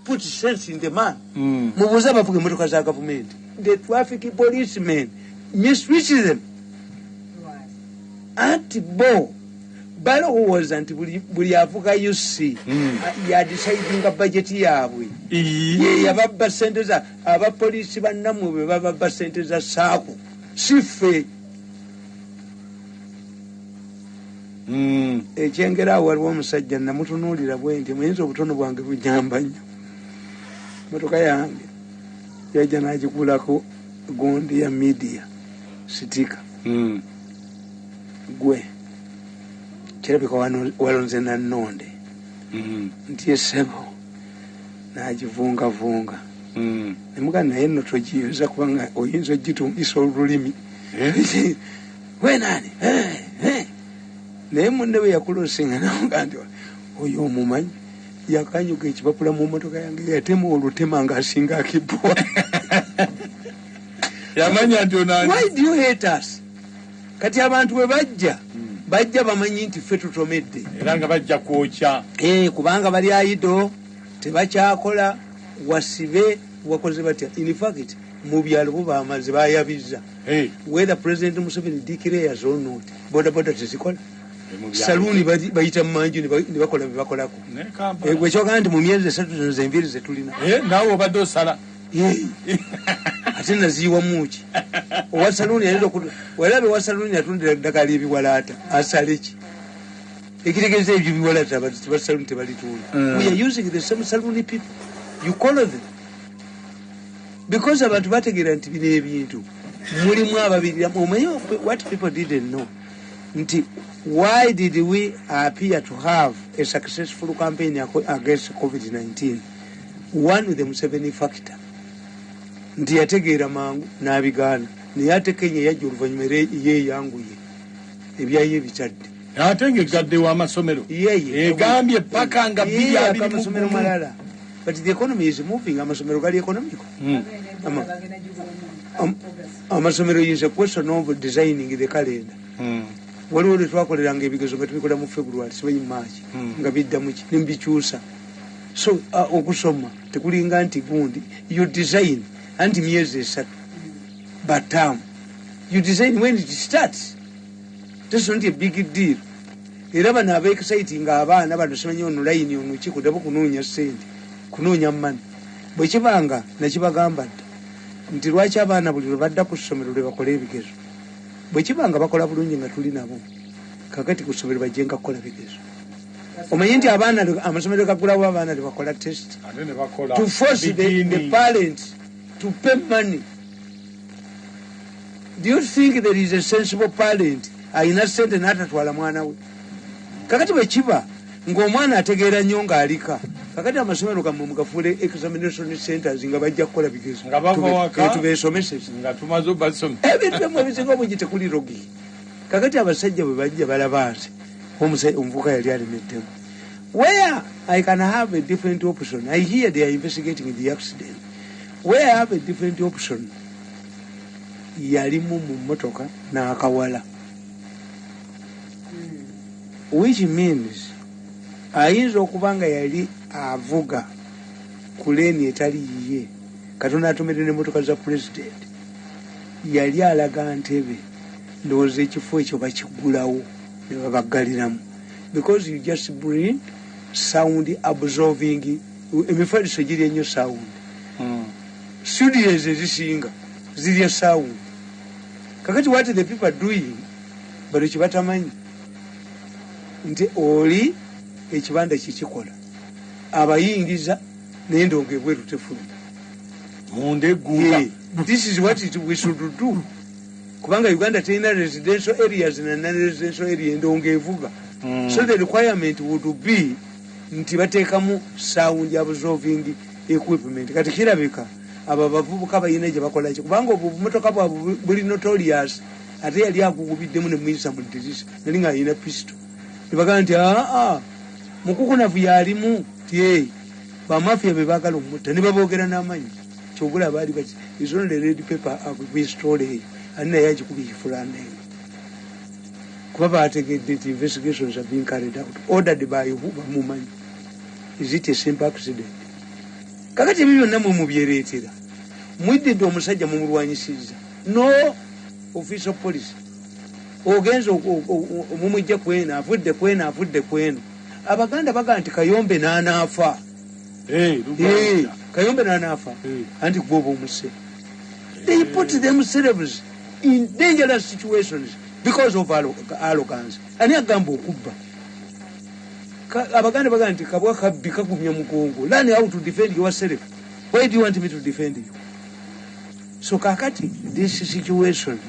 put sense in the man. Mubuza bavuga emotoka za government. The traffic policemen mistreat them. Anti-Bo. Balo was anti-Buli Afuka you see. Ya deciding a budget yawe. Yababa centers are police banamu baba centers are saku. Sife. Chengera wa musajja na mutunulira bwenti mwenzo butono bwange bujamba nnyo. Motoka yange yaja nagikulako gondi ya media sitika. Gwe kirabika walonze na nonde nti esebo nagivungavunga nemuga naye nno togiyoza kubanga oyinza ogitungisa olulimi we nani naye munne we yakulosinga namuga nti oyo omumanyi yakanyuga ekipapula mu motoka yange yatema olutema ng'asinga akibwa. Yamanya nti onani. Why do you hate us? Kati abantu we bajja bamanyi nti ffe tutomedde. Era nga bajja kwokya. Kubanga bali ayido tebakyakola wasibe wakoze batya. In fact mu byalo bo bamaze bayabizza. Whether President Museveni declares or not, boda tezikola. Saluni bayita manju ne bakola bibakolako. Gwe kyoga nti mu myezi 3 zembiri zetulina. Nawe obadde osala. Ate naziwa muki. Owa saluni yalizo walabe wa saluni yatundira ddagala ebiwalaata asaleki. Ekitegeeza ebyo biwalaata abantu saluni tebalitunda. We are using the same saluni people. You call them. Because abantu bategeera nti bino ebintu mulimu ababirira omanyi what people didn't know. Nti why did we appear to have a successful campaign against COVID-19? One with the Museveni factor. Nti yategeera mangu n'abigaana naye ate Kenya yajja oluvannyuma ye yanguye ebyaye bitadde ate ng'egadde w'amasomero egambye paka nga biri amasomero malala. But the economy is moving. Amasomero gali economic. Amasomero is a question of designing the calendar. Waliwo lwe twakoleranga ebigezo nga tubikola mu February simanyi March nga biddamu ki nembikyusa. So okusoma tekulinga nti gundi you design anti myezi 3 but you design when it starts. That's not a big deal. Era bano aba exciting abaana bano simanyi online ono kikudabo kunoonya ssente kunoonya mmani bwe kibanga nakibagamba nti lwaki abaana buli lwe badda ku ssomero lwe bakola ebigezo bwe kibanga bakola bulungi nga tuli nabo kakati ku ssomero bajjenga kukola bigezo. Omanyi nti abaana amasomero gagulawo abaana tebakola test to force the parents to pay money. Do you think there is a sensible parent ayina ssente n'atatwala mwana we? Kakati bwe kiba ng'omwana ategeera nnyo ng'alika kakati amasomero gammwe mugafuule examination centers nga bajja kukola bigezo nga bava waka tubeesomeseza nga tumaze obasoma ebintu byamwe ebisinga obungi tekuli rogi. Kakati abasajja bwe bajja balaba nti omuvuka yali alemeddemu. Where I can have a different option, I hear they are investigating the accident. Where I have a different option, yalimu mu motoka n'akawala, which means ayinza okuba nga yali avuga ku leeni etali yiye Katonda atomedde n'emmotoka za president yali alaga Ntebe ndowooza ekifo ekyo bakigulawo ne babaggaliramu because you just bring sound absorbing emifaliso giri ennyo sound studios ezisinga zirya sound. Kakati what the people are doing bado kibatamanyi nti oli ekibanda kikikola abayingiza n'endongo ebweru tefuna munde gula. This is what we should do kubanga Uganda terina residential areas na non-residential area endongo evuga. So the requirement would be nti bateekamu sound absorbing equipment. Kati kirabika abo bavubuka bayina gye bakola ki kubanga obumotoka bwabwe buli notorious ate yali akugubiddemu ne muyisa mu dirisa nali nga alina pistol nebagaa nti mukukunavu yalimu tie bamafia be baagala omutta ne baboogera n'amanyi kyogula baali bati is only red paper akubistole ani naye agikuba ekifulanda eno kuba baategedde nti investigations are being carried out ordered by who bamumanyi. Is it a simple accident? kakati ebyo byonna mwe mubyereetera mwididde omusajja mumulwanyisizza no official police ogenza mumujja kwena avudde kweno abaganda baga nti Kayombe n'anaafa Kayombe n'anaafa anti gwoba omuse. They put themselves in dangerous situations because of arrogance. Ani agamba okubba abaganda baga nti kabwa kabbi kagumya mugongo. Learn how to defend yourself. Why do you want me to defend you? So kakati this situation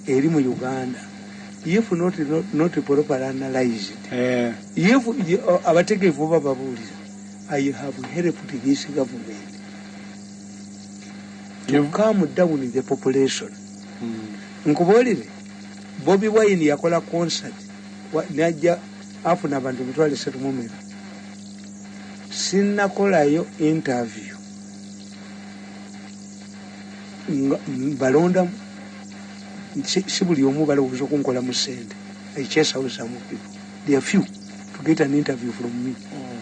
eri mu Uganda, if not properly analyzed, if abategevu bababulira, I have helped this government to calm down the population. Nkubolire Bobby Wine yakola concert najja afuna abantu bitwale setu mumera sinnakolayo interview balonda si buli omu balowooza okunkola mu ssente. I chase out some people. There are few to get an interview from me.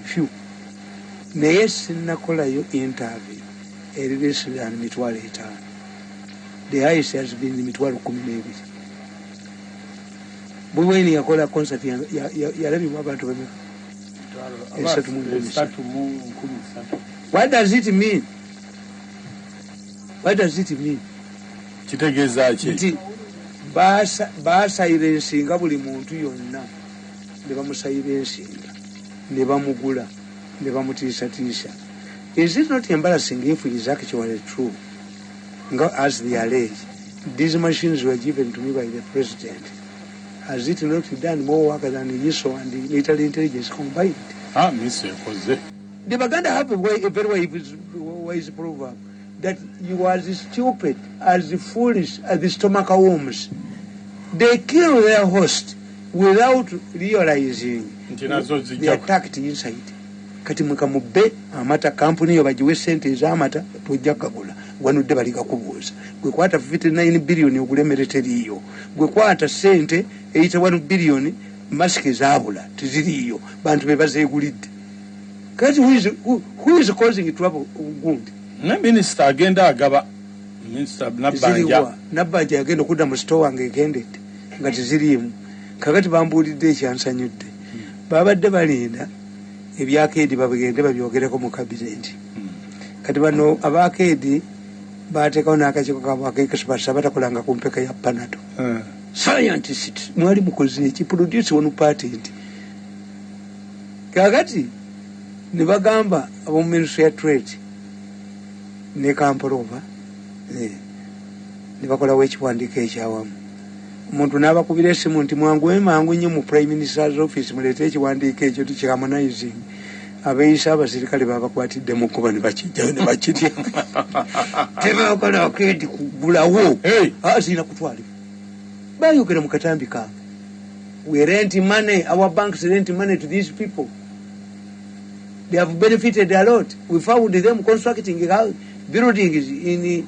Few. Naye sinnakolayo interview eriresiran mitwalo 5. The highest has been mitwalo 12. Bwini yakola concert yalabibwa abantu bameka. What does it mean? What does it mean? Kitegeeza ki? Nti basayirensinga buli muntu yonna ne bamusayirensinga ne bamugula ne bamutiisatiisa. Is it not embarrassing if it is actually true? As they allege, these machines were given to me by the president. Has it not done more work than the ISO and the military intelligence combined? Mr. Jose. The Bagenda have a very wise proverb that you are as stupid, as foolish as the stomach worms. They kill their host without realizing they attacked inside. Kati mukamubbe amata company yobajiwe sente ez'amata tojja kagula wanudde balika kubuuza gwe kwata 59 billion oguleme teriyo gwe kwata sente 81 billion masiki zabula tiziriyo bantu bebazeegulidde. Kati who is causing trouble gundi? Minister agenda agaba Minister Nabbanja yagenda okudda mu store wange egendedde nga tiziriimu. Kakati bambuulidde ekyansanyudde babadde balinda ebyakeedi babigende babyogereko mu kabineti. Kati bano abakeedi bateekawo n'akakiiko kaabwe ak'experts abatakolanga ku mpeka ya panato. Scientist mwali mukoze eki produce one patent. Kakati ne bagamba ab'omu Ministry ya Trade ne Kampolova ne bakolawo ekiwandiiko ekyawamu. Omuntu n'abakubira essimu nti mangu nnyo mu Prime Minister's office muleete ekiwandiiko ekyo tukiharmonizing. Abeeyisa abasirikale babakwatidde mu kkuba ne bakijjayo ne bakitya. Tebakola akeedi kugulawo. Sirina kutwalibwa. Bayogera mu katambi kaabwe. We rent money, our banks rent money to these people. They have benefited a lot. We found them constructing buildings in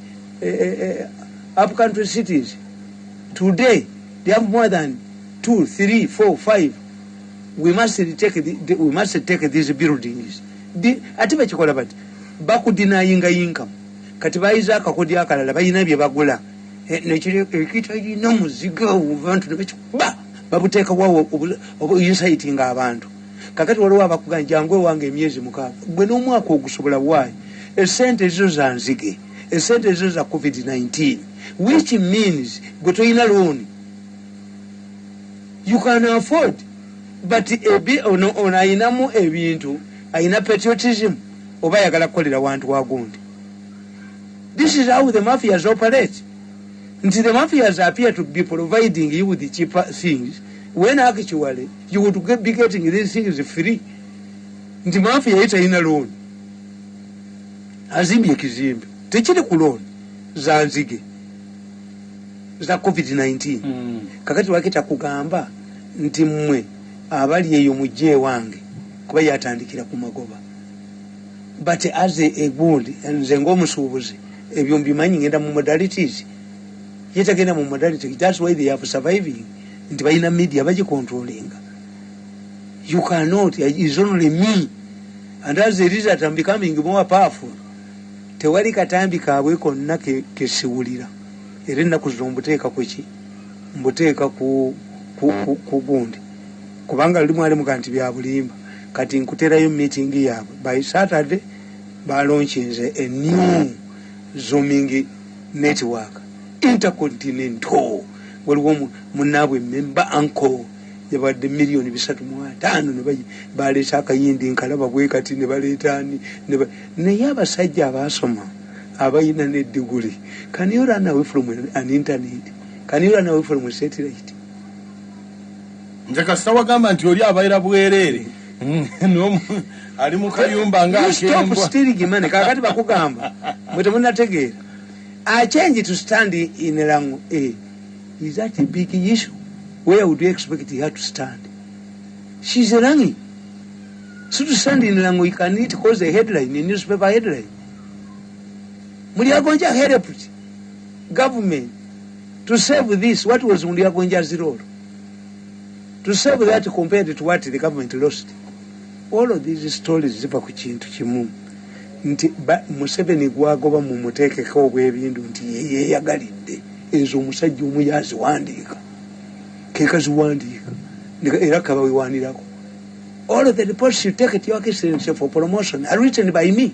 upcountry cities. Today, they have more than 2, 3, 4, 5. We must take these buildings. Ati bakikola bati bakudinayinga income. Kati bayiza akakodi akalala bayina bye bagula. Nekita yino muzigo abantu nebekikuba babuteeka wawo inciting abantu. Kakati waliwo abakuganja ngwe wange emyezi 6. Gwe n'omwaka ogusobola bwayi. Esente ezo za nzige. Esente ezo za COVID-19. Which means gwe toyina loan. You can afford. But ono ayinamu ebintu ayina patriotism oba yagala kukolera wantu wagundi. This is how the mafias operate. Until the mafias appear to be providing you with the cheaper things, when actually you would be getting these things free. Nti mafia itayina loan. Azimbye kizimbe tekiri ku loan za nzige za COVID-19. Kakati wakita kugamba nti mmwe abali eyo mujje wange kuba yatandikira ku magoba. But as a good nze ng'omusuubuzi ebyo mbimanyi ngenda mu modalities yetagenda mu modalities. That's why they have surviving. Nti balina media baji controlling. You cannot. It's only me, and as a result I'm becoming more powerful. tewali katambi kaabwe konna kesiwulira era ennaku zino mbuteeka kuki mbuteeka ku gundi kubanga luli mwalimuga nti bya bulimba kati nkuterayo meeting yaabwe by Saturday balonchinze a new zooming network intercontinental waliwo munaabwe member uncle yabadde miliyoni 3.5 baleeta akayindi nkalaba bwe kati ne baleetaani naye abasajja abasoma abayina ne degree can you run away from an internet can you run away from a satellite nze kasita wagamba nti oli abayira bwerere ali mu kayumba stop stealing money kakati bakugamba mwe temunategeera I change to stand in Rango A. Is that a big issue? Where would you expect her to stand? She's a Rangi. So to stand in Rango, you can need cause a headline, a newspaper headline. Muliagonja helped government to save this. What was Muliagonja's role? To save that compared to what the government lost. All of these stories ziva ku kintu kimu nti Museveni gwagoba mu muteekeko obw'ebintu nti yeyagalidde ezo omusajja omu yaziwandiika kekaziwandiika era kabawewanirako. All of the reports you take at your excellency for promotion are written by me.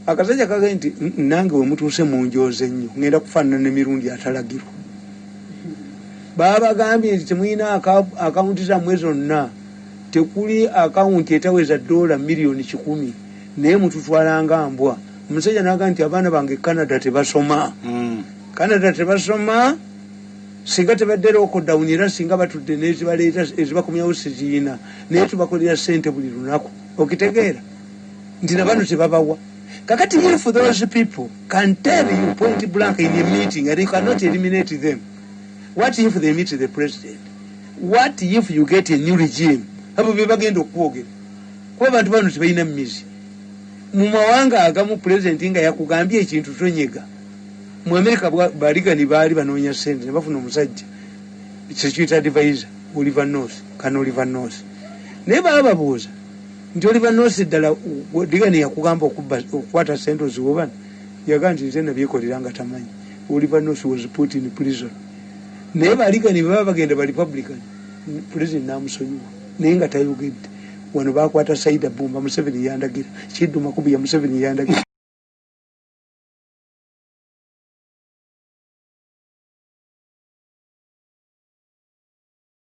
Akasajja kage nti nange we mutuuse mu njoze ennyo ngenda kufaanana ne Mirundi atalagirwa. Babagambye nti temulina akawunti zammwe zonna tekuli akawunti etaweza $1 milioni 10 naye mututwalanga mbwa. Omusajja n'agamba nti abaana bange Canada tebasoma. Canada tebasoma singa tebadde lockdown era singa batudde n'ezibaleeta ezibakomyawo siziina naye tubakolera ssente buli lunaku okitegeera nti nabano tebabawa. Kakati if those people can tell you point blank in a meeting and you cannot eliminate them, what if they meet the president? What if you get a new regime? Abo bebagenda okwogera kuba abantu bano tebalina mmizi. Mu mawanga agamu president nga yakugambye ekintu tonyega. Mu America baligani baali banoonya ssente ne bafuna omusajja security advisor Oliver North naye bababuuza nti Oliver North ddala digani yakugamba okukwata ssente ozibobana yaga nti nze nabyekoleranga tamanyi. Oliver North was put in prison naye baligani baba bagenda ba Republican president namusonyiwa naye nga tayogedde wano bakwata Saida Bumba Museveni yandagira Kiddu Makubi ya Museveni yandagira